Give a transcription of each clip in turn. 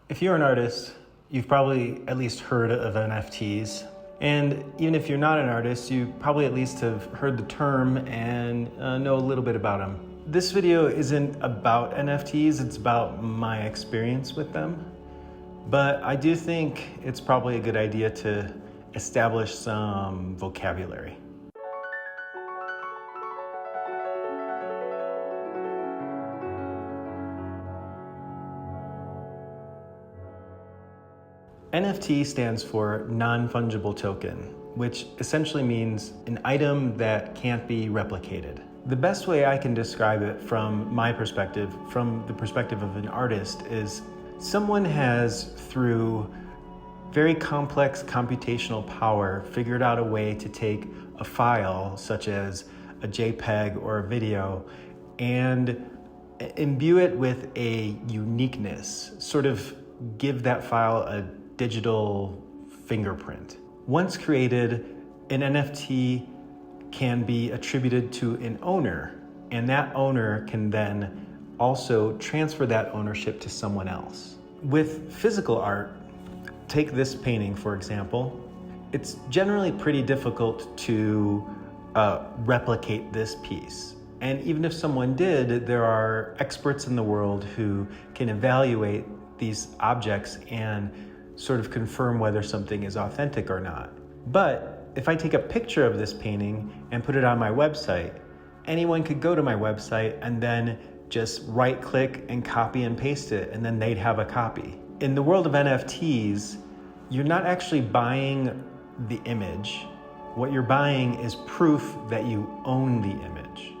If you're an artist, you've probably at least heard of NFTs. And even if you're not an artist, you probably at least have heard the term and know a little bit about them. This video isn't about NFTs, it's about my experience with them. But I do think it's probably a good idea to establish some vocabulary. NFT stands for non-fungible token, which essentially means an item that can't be replicated. The best way I can describe it from my perspective, from the perspective of an artist, is someone has, through very complex computational power, figured out a way to take a file, such as a JPEG or a video, and imbue it with a uniqueness, sort of give that file a digital fingerprint. Once created, an NFT can be attributed to an owner, and that owner can then also transfer that ownership to someone else. With physical art, take this painting for example, it's generally pretty difficult to replicate this piece. And even if someone did, there are experts in the world who can evaluate these objects and sort of confirm whether something is authentic or not. But if I take a picture of this painting and put it on my website, anyone could go to my website and then just right click and copy and paste it, and then they'd have a copy. In the world of NFTs, you're not actually buying the image. What you're buying is proof that you own the image.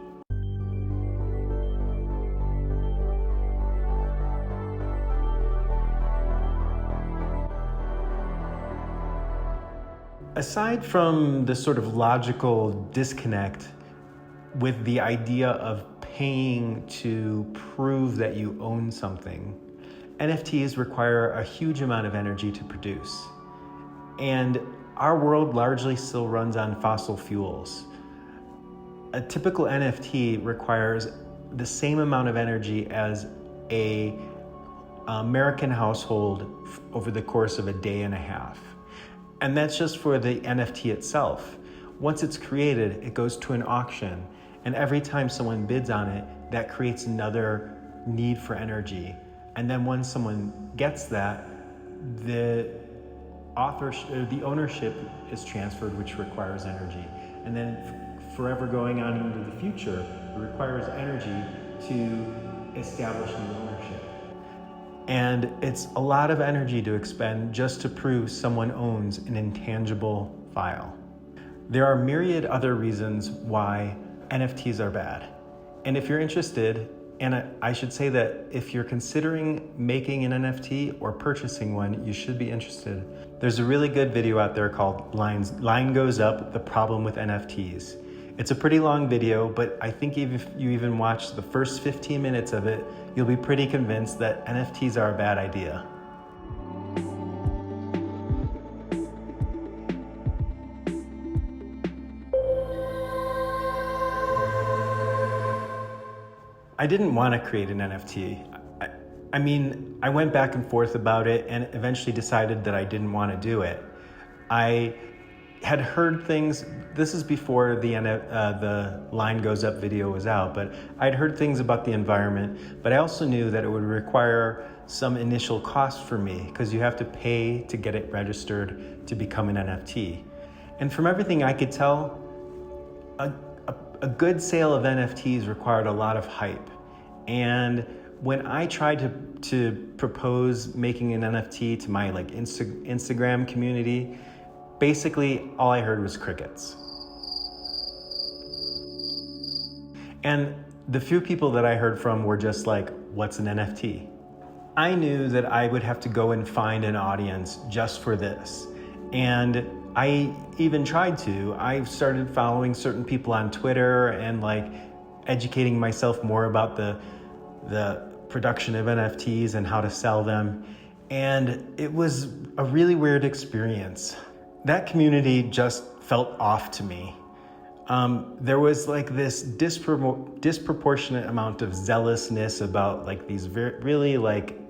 Aside from the sort of logical disconnect with the idea of paying to prove that you own something, NFTs require a huge amount of energy to produce. And our world largely still runs on fossil fuels. A typical NFT requires the same amount of energy as an American household over the course of a day and a half. And that's just for the NFT itself. Once it's created, it goes to an auction. And every time someone bids on it, that creates another need for energy. And then once someone gets that, the ownership is transferred, which requires energy. And then forever going on into the future, it requires energy to establish new ownership. And it's a lot of energy to expend just to prove someone owns an intangible file. There are myriad other reasons why NFTs are bad. And if you're interested, and I should say that if you're considering making an NFT or purchasing one, you should be interested. There's a really good video out there called Line Goes Up, The Problem with NFTs. It's a pretty long video, but I think if you even watch the first 15 minutes of it, you'll be pretty convinced that NFTs are a bad idea. I didn't want to create an NFT. I mean, I went back and forth about it and eventually decided that I didn't want to do it. I had heard things, this is before the Line Goes Up video was out, but I'd heard things about the environment, but I also knew that it would require some initial cost for me because you have to pay to get it registered to become an NFT. And from everything I could tell, a good sale of NFTs required a lot of hype. And when I tried to propose making an NFT to my Instagram community, basically all I heard was crickets. And the few people that I heard from were just like, what's an NFT? I knew that I would have to go and find an audience just for this. And I even tried to. I started following certain people on Twitter and educating myself more about the production of NFTs and how to sell them. And it was a really weird experience. That community just felt off to me. There was this disproportionate amount of zealousness about these really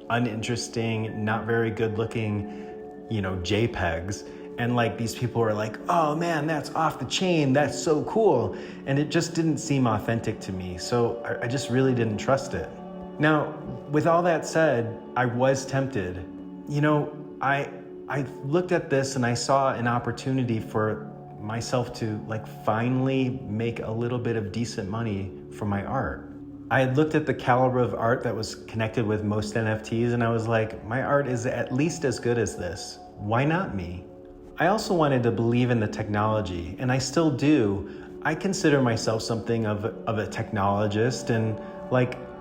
uninteresting, not very good looking, JPEGs. And like these people were like, oh man, that's off the chain, that's so cool. And it just didn't seem authentic to me. So I just really didn't trust it. Now, with all that said, I was tempted. I looked at this and I saw an opportunity for myself to finally make a little bit of decent money from my art. I had looked at the caliber of art that was connected with most NFTs and I was like, my art is at least as good as this. Why not me? I also wanted to believe in the technology, and I still do. I consider myself something of a technologist, and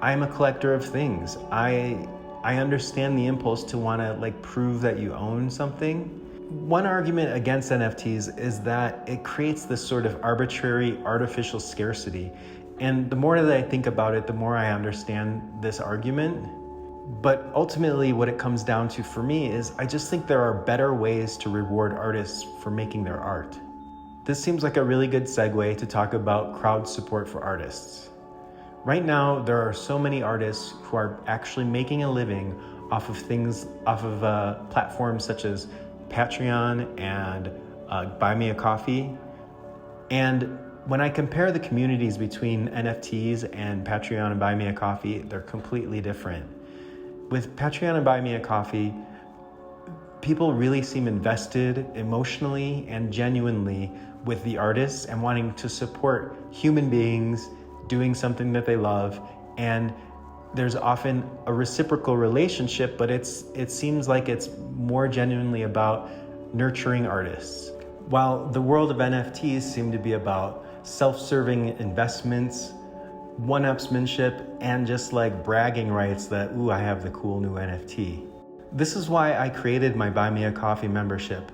I'm a collector of things. I understand the impulse to want to prove that you own something. One argument against NFTs is that it creates this sort of arbitrary, artificial scarcity. And the more that I think about it, the more I understand this argument. But ultimately, what it comes down to for me is I just think there are better ways to reward artists for making their art. This seems like a really good segue to talk about crowd support for artists. Right now, there are so many artists who are actually making a living off of platforms such as Patreon and Buy Me a Coffee. And when I compare the communities between NFTs and Patreon and Buy Me a Coffee, they're completely different. With Patreon and Buy Me a Coffee, people really seem invested emotionally and genuinely with the artists and wanting to support human beings doing something that they love. And there's often a reciprocal relationship, but it seems like it's more genuinely about nurturing artists. While the world of NFTs seem to be about self-serving investments, one-upsmanship, and just bragging rights that, ooh, I have the cool new NFT. This is why I created my Buy Me a Coffee membership.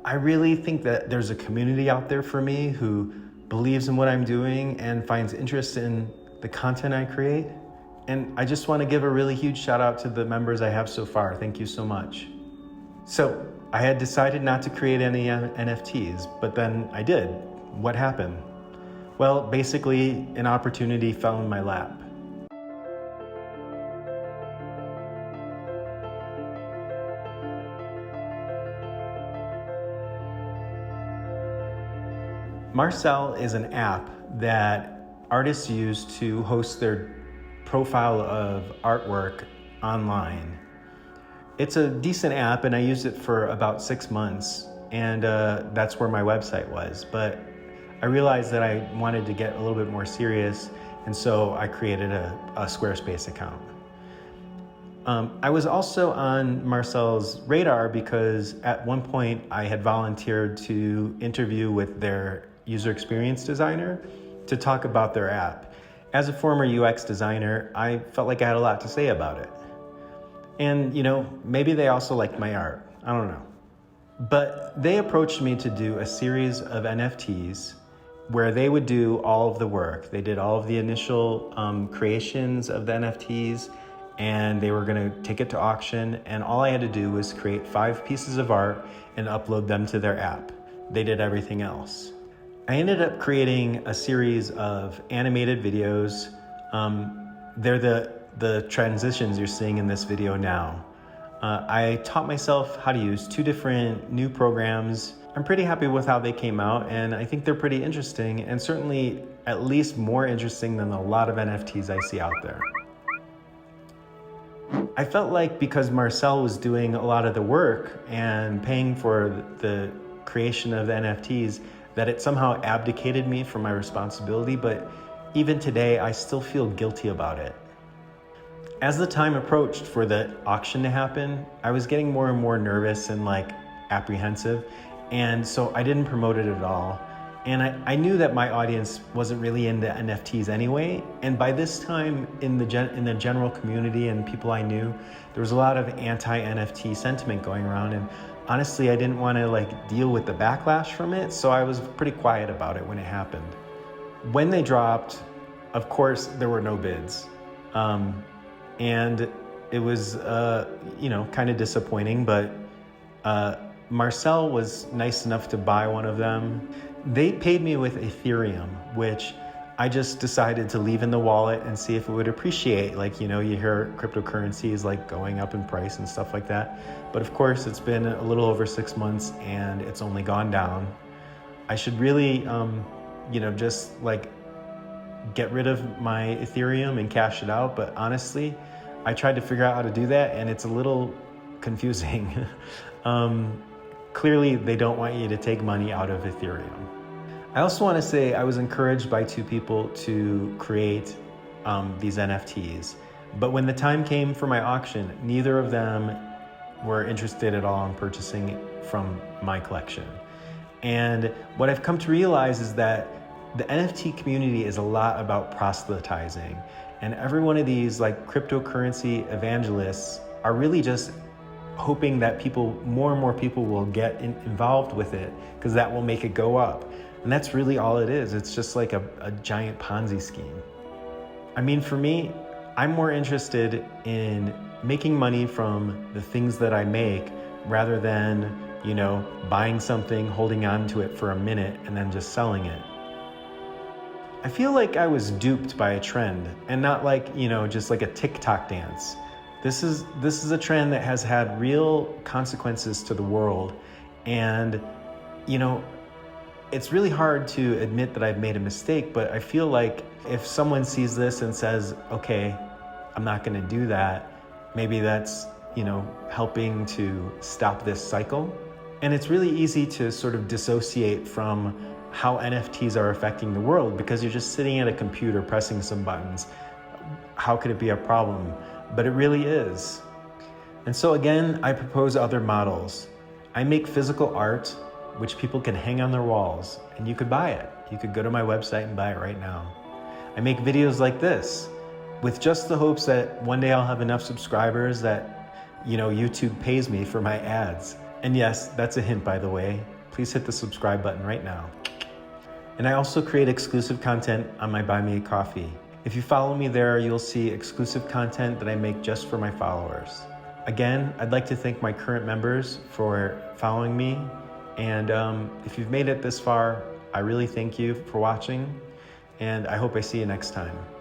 I really think that there's a community out there for me who believes in what I'm doing and finds interest in the content I create. And I just want to give a really huge shout out to the members I have so far. Thank you so much. So I had decided not to create any NFTs, but then I did. What happened? Well, basically, an opportunity fell in my lap. Marcel is an app that artists use to host their profile of artwork online. It's a decent app, and I used it for about 6 months, and that's where my website was. But I realized that I wanted to get a little bit more serious, and so I created a Squarespace account. I was also on Marcel's radar because at one point I had volunteered to interview with their user experience designer to talk about their app. As a former UX designer, I felt like I had a lot to say about it. And maybe they also liked my art. I don't know. But they approached me to do a series of NFTs where they would do all of the work. They did all of the initial creations of the NFTs, and they were going to take it to auction. And all I had to do was create 5 pieces of art and upload them to their app. They did everything else. I ended up creating a series of animated videos. They're the transitions you're seeing in this video now. I taught myself how to use 2 different new programs. I'm pretty happy with how they came out, and I think they're pretty interesting, and certainly at least more interesting than a lot of NFTs I see out there. I felt like because Marcel was doing a lot of the work and paying for the creation of the NFTs, that it somehow abdicated me from my responsibility, but even today, I still feel guilty about it. As the time approached for the auction to happen, I was getting more and more nervous and apprehensive, and so I didn't promote it at all. And I knew that my audience wasn't really into NFTs anyway, and by this time in the general community and people I knew, there was a lot of anti-NFT sentiment going around, and honestly, I didn't want to deal with the backlash from it, so I was pretty quiet about it when it happened. When they dropped, of course, there were no bids. And it was, kind of disappointing, but Marcel was nice enough to buy one of them. They paid me with Ethereum, which I just decided to leave in the wallet and see if it would appreciate. Like, you hear cryptocurrency is like going up in price and stuff like that. But of course, it's been a little over 6 months and it's only gone down. I should really, just like get rid of my Ethereum and cash it out. But honestly, I tried to figure out how to do that and it's a little confusing. Clearly, they don't want you to take money out of Ethereum. I also want to say I was encouraged by 2 people to create these NFTs. But when the time came for my auction, neither of them were interested at all in purchasing it from my collection. And what I've come to realize is that the NFT community is a lot about proselytizing. And every one of these like cryptocurrency evangelists are really just hoping that more and more people will get involved with it, because that will make it go up. And that's really all it is. It's just like a giant Ponzi scheme. I mean, for me, I'm more interested in making money from the things that I make rather than, buying something, holding on to it for a minute and then just selling it. I feel like I was duped by a trend, and not like, just like a TikTok dance. This is a trend that has had real consequences to the world. And, it's really hard to admit that I've made a mistake, but I feel like if someone sees this and says, okay, I'm not going to do that, maybe that's, helping to stop this cycle. And it's really easy to sort of dissociate from how NFTs are affecting the world because you're just sitting at a computer pressing some buttons. How could it be a problem? But it really is. And so again, I propose other models. I make physical art which people can hang on their walls, and you could buy it. You could go to my website and buy it right now. I make videos like this with just the hopes that one day I'll have enough subscribers that, YouTube pays me for my ads. And yes, that's a hint, by the way. Please hit the subscribe button right now. And I also create exclusive content on my Buy Me a Coffee. If you follow me there, you'll see exclusive content that I make just for my followers. Again, I'd like to thank my current members for following me. And if you've made it this far, I really thank you for watching, and I hope I see you next time.